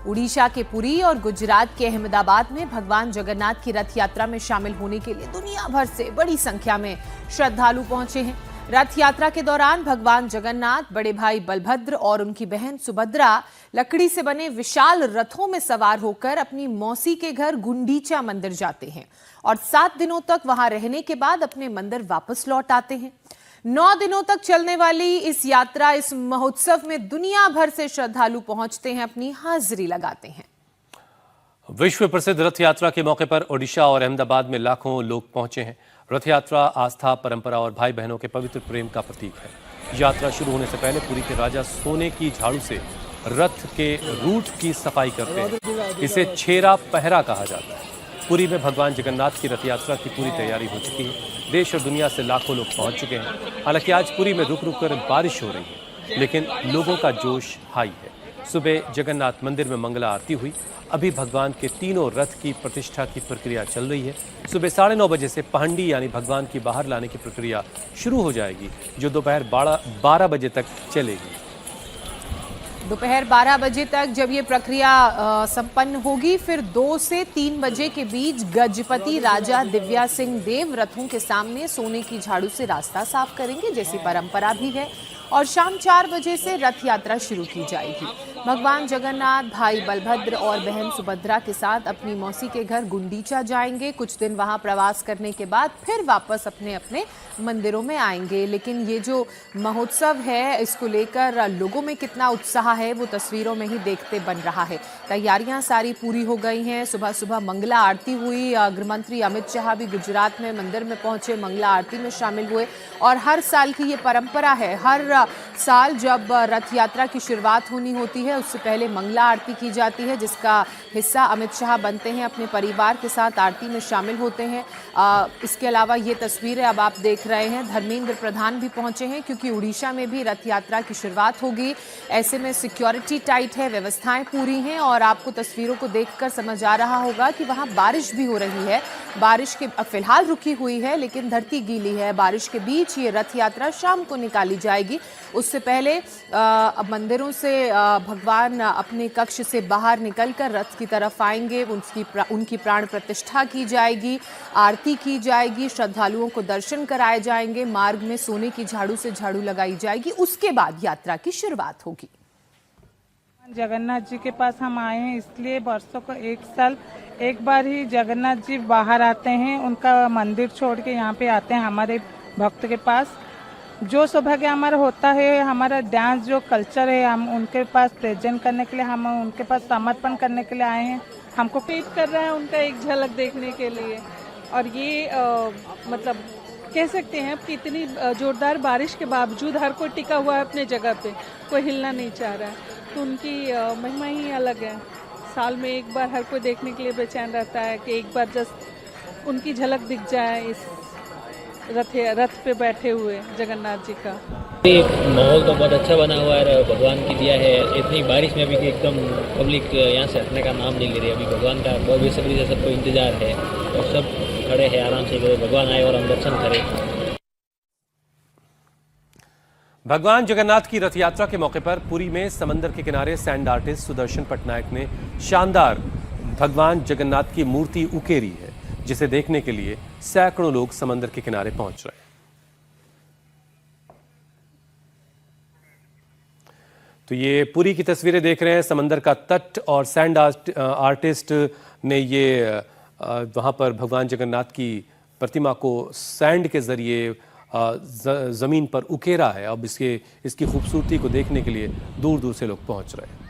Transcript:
उड़ीसा के पुरी और गुजरात के अहमदाबाद में भगवान जगन्नाथ की रथ यात्रा में शामिल होने के लिए दुनिया भर से बड़ी संख्या में श्रद्धालु पहुंचे हैं। रथ यात्रा के दौरान भगवान जगन्नाथ, बड़े भाई बलभद्र और उनकी बहन सुभद्रा लकड़ी से बने विशाल रथों में सवार होकर अपनी मौसी के घर गुंडीचा मंदिर जाते हैं और 7 दिनों तक वहां रहने के बाद अपने मंदिर वापस लौट आते हैं। 9 दिनों तक चलने वाली इस यात्रा, इस महोत्सव में दुनिया भर से श्रद्धालु पहुंचते हैं, अपनी हाजिरी लगाते हैं। विश्व प्रसिद्ध रथ यात्रा के मौके पर ओडिशा और अहमदाबाद में लाखों लोग पहुंचे हैं। रथ यात्रा आस्था, परंपरा और भाई बहनों के पवित्र प्रेम का प्रतीक है। यात्रा शुरू होने से पहले पुरी के राजा सोने की झाड़ू से रथ के रूट की सफाई करते हैं। इसे छेरा पहरा कहा जाता है। पुरी में भगवान जगन्नाथ की रथ यात्रा की पूरी तैयारी हो चुकी है। देश और दुनिया से लाखों लोग पहुंच चुके हैं। हालांकि आज पुरी में रुक रुक कर बारिश हो रही है, लेकिन लोगों का जोश हाई है। सुबह जगन्नाथ मंदिर में मंगला आरती हुई। अभी भगवान के तीनों रथ की प्रतिष्ठा की प्रक्रिया चल रही है। सुबह 9:30 बजे से पहंडी यानी भगवान की बाहर लाने की प्रक्रिया शुरू हो जाएगी, जो दोपहर 12 बजे तक चलेगी। दोपहर 12 बजे तक जब ये प्रक्रिया संपन्न होगी, फिर 2 से 3 बजे के बीच गजपति राजा दिव्या सिंह देव रथों के सामने सोने की झाड़ू से रास्ता साफ करेंगे, जैसी परंपरा भी है, और शाम 4 बजे से रथ यात्रा शुरू की जाएगी। भगवान जगन्नाथ भाई बलभद्र और बहन सुभद्रा के साथ अपनी मौसी के घर गुंडीचा जाएंगे। कुछ दिन वहां प्रवास करने के बाद फिर वापस अपने अपने मंदिरों में आएंगे। लेकिन ये जो महोत्सव है, इसको लेकर लोगों में कितना उत्साह है, वो तस्वीरों में ही देखते बन रहा है। तैयारियां सारी पूरी हो गई हैं। सुबह सुबह मंगला आरती हुई। गृह मंत्री अमित शाह भी गुजरात में मंदिर में पहुंचे, मंगला आरती में शामिल हुए। और हर साल की ये परंपरा है, हर साल जब रथ यात्रा की शुरुआत होनी होती है, उससे पहले मंगला आरती की जाती है, जिसका हिस्सा अमित शाह बनते हैं, अपने परिवार के साथ आरती में शामिल होते हैं। इसके अलावा ये तस्वीरें अब आप देख रहे हैं, धर्मेंद्र प्रधान भी पहुंचे हैं, क्योंकि उड़ीसा में भी रथ यात्रा की शुरुआत होगी। ऐसे में सिक्योरिटी टाइट है, व्यवस्थाएं पूरी हैं, और आपको तस्वीरों को देखकर समझ आ रहा होगा कि वहां बारिश भी हो रही है। बारिश के फिलहाल रुकी हुई है, लेकिन धरती गीली है। बारिश के बीच ये रथ यात्रा शाम को निकाली जाएगी। उससे पहले मंदिरों से भगवान अपने कक्ष से बाहर निकलकर रथ की तरफ आएंगे। उनकी प्राण प्रतिष्ठा की जाएगी, आरती की जाएगी, श्रद्धालुओं को दर्शन कराए जाएंगे, मार्ग में सोने की झाड़ू से झाड़ू लगाई जाएगी। उसके बाद यात्रा की शुरुआत होगी। जगन्नाथ जी के पास हम आए हैं, इसलिए वर्षों को एक साल एक बार ही जगन्नाथ जी बाहर आते हैं। उनका मंदिर छोड़ के यहाँ पे आते हैं हमारे भक्त के पास। जो सौभाग्य हमारा होता है, हमारा डांस जो कल्चर है, हम उनके पास प्रेजेंट करने के लिए, हम उनके पास समर्पण करने के लिए आए हैं। हमको वेट कर रहा है उनका एक झलक देखने के लिए। और ये मतलब कह सकते हैं कि इतनी जोरदार बारिश के बावजूद हर कोई टिका हुआ है अपने जगह पे, कोई हिलना नहीं चाह रहा है। तो उनकी महिमा ही अलग है। साल में एक बार हर कोई देखने के लिए बेचैन रहता है कि एक बार जस्ट उनकी झलक दिख जाए इस रथ पे बैठे हुए जगन्नाथ जी का। माहौल तो बहुत अच्छा बना हुआ है, भगवान की दिया है। इतनी बारिश में भी एकदम पब्लिक यहाँ से हटने का नाम नहीं ले रही। अभी भगवान का बहुत बेसब्री से सबको इंतजार है और सब खड़े हैं आराम से, भगवान आए और हम दर्शन करें। भगवान जगन्नाथ की रथ यात्रा के मौके पर पुरी में समंदर के किनारे सैंड आर्टिस्ट सुदर्शन पटनायक ने शानदार भगवान जगन्नाथ की मूर्ति उकेरी है, जिसे देखने के लिए सैकड़ों लोग समंदर के किनारे पहुंच रहे हैं। तो ये पुरी की तस्वीरें देख रहे हैं। समंदर का तट और सैंड आर्टिस्ट ने ये वहां पर भगवान जगन्नाथ की प्रतिमा को सैंड के जरिए जमीन पर उकेरा है। अब इसकी खूबसूरती को देखने के लिए दूर दूर से लोग पहुंच रहे हैं।